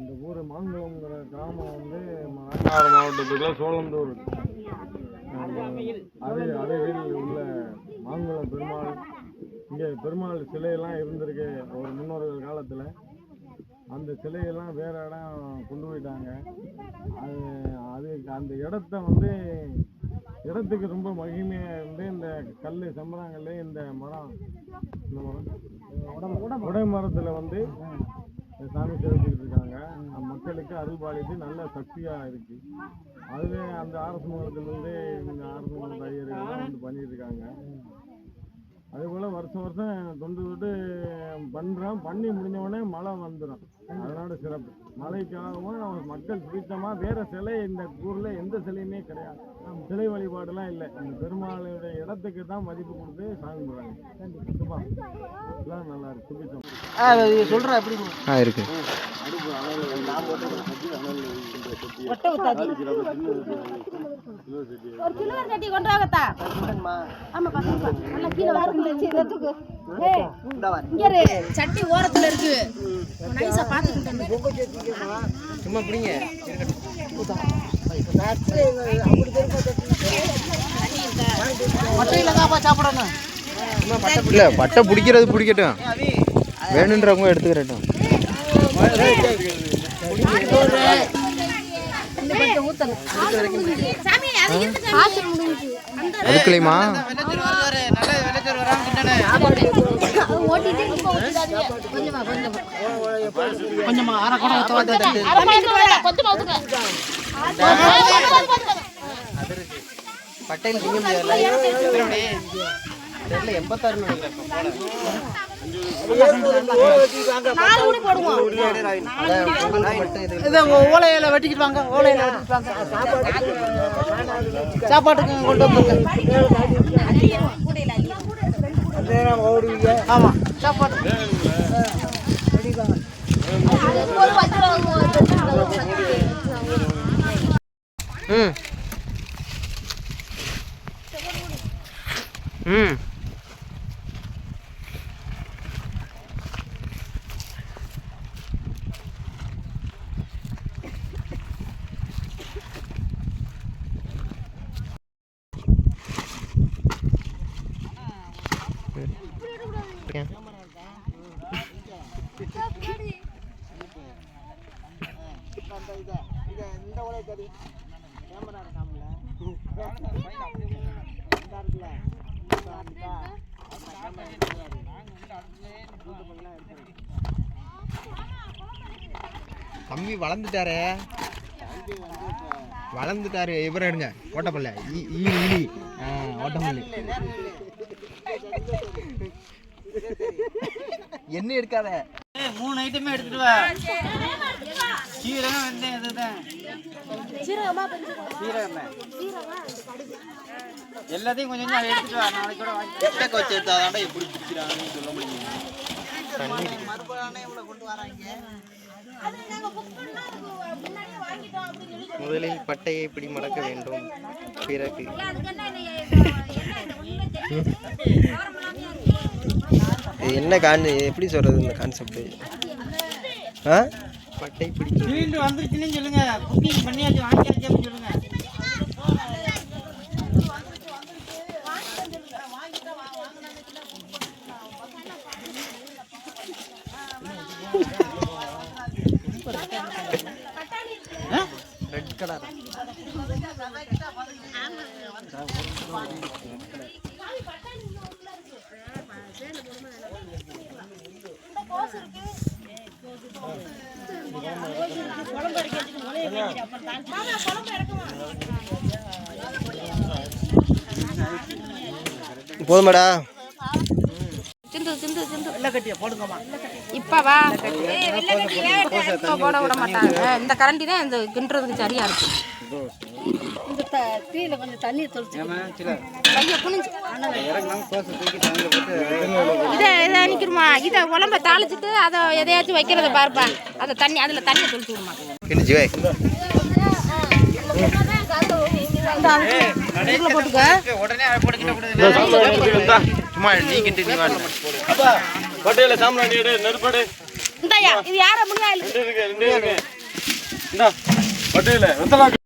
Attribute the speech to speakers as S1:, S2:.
S1: இந்த ஊர் மாங்குளம்ங்கிற கிராமம் வந்து நாகர் மாவட்டத்துக்குள்ள சோழந்தூர் அருகில் உள்ள மாங்குளம் பெருமாள். இங்கே பெருமாள் சிலையெல்லாம் இருந்திருக்கு ஒரு முன்னோர்கள் காலத்தில். அந்த சிலையெல்லாம் வேறு இடம் கொண்டு போயிட்டாங்க. அது அந்த இடத்த வந்து இடத்துக்கு ரொம்ப மகிமையாக இருந்து இந்த கல் செம்பராங்கல்ல இந்த மரம் உடை மரத்தில் வந்து சாமி செலுத்திக்கிட்டு இருக்காங்க. மக்களுக்கு அருள்பாலித்து நல்ல சக்தியாக இருக்குது. அதுவே அந்த அரசு மங்கலத்திலேருந்து இந்த அரசு மங்கலத்து ஐயர்கள்லாம் வந்து பண்ணிட்டு இருக்காங்க. அதுபோல் வருஷம் தொண்டு விட்டு பண்ணுறோம். பண்ணி முடிஞ்சவொடனே மழை வந்துடும். அதனோட சிறப்பு மழைக்காகவும் மக்கள் சுத்தமாக வேறு சிலை இந்த ஊரில் எந்த சிலையுமே கிடையாது. சிலை வழிபாடுலாம் இல்லை. இந்த பெருமாளுடைய இடத்துக்கு தான் மதிப்பு கொடுத்து சாமி போடுறாங்க. எல்லாம் நல்லா இருக்கு. சுபிச்சம் சொல்கிறேன் எப்படி
S2: இருக்கு.
S3: ஒரு சில்வர் சட்டி கொண்டு வாங்கத்தா. ஆமா பசங்க நல்லா கீழ வச்சிருந்துச்சு இதத்துக்கு. ஏய் இங்க இரு சட்டி ஓரத்துல இருக்கு. நைஸா பாத்துக்கிட்டேன்.
S2: சும்மா பிடிங்க. இல்ல பட்டை பிடிக்கிறது பிடிக்கட்டும். வேணுன்றவங்க எடுத்துக்கிறட்டும். அதுக்குள்ளேயுமா
S4: கொஞ்சமா அரை கூட
S2: பட்டையில் திங்க முடியாது. 86
S4: ஓலையில வெட்டிக்கிட்டு வாங்க. ஓலையில வெட்டிக்கிட்டு சாப்பாட்டுக்கு கொண்டு வந்துருங்க. ஆமா சாப்பாடு
S2: தம்பி வளர்ந்துட்டாரு. இவரை எடுங்க. ஓட்டப்பல்ல ஓட்டப்பள்ளி என்ன எடுக்காத.
S4: 3 ஐட்டமே எடுத்துட்டு வா. சீரகம் வெந்தயம் இதுதான். சீரகம் எல்லாத்தையும் கொஞ்சம் கொஞ்சம் எடுத்துட்டு வா. நாளைக்கு கூட வாங்கி வச்சு எடுத்தாதான் எப்படி பிடிக்கிறாங்கன்னு சொல்ல முடியும்.
S2: முதலில் பட்டையை இப்படி மடக்க வேண்டும். பிறகு என்ன எப்படி சொல்றது இந்த கான்செப்ட்? பட்டை பிடிச்சு
S4: வந்துருச்சுன்னு சொல்லுங்க. குக்கிங் பண்ணியாச்சு வாங்கியாச்சு அப்படின்னு சொல்லுங்க.
S2: Red colour போதுமாடா?
S3: இப்பவா போட விட மாட்டாங்க. இந்த கரண்டி தான் இந்த கிண்டுறதுக்கு சரியா இருக்கு. இந்த தீயில கொஞ்சம் தண்ணி தொளிச்சு கையை குனிஞ்சு இதை நிற்கிறோமா. இதை உடம்ப தாளிச்சுட்டு அதை எதையாச்சும் வைக்கிறத பாருப்பா. அதை தண்ணி அதில் தண்ணியை தொளிச்சு விடுமா.
S1: பட்டையில சாம்பிராணி நெருப்படு.
S3: இது யார முடியாது.
S1: இந்தா பட்டையில வெத்தலை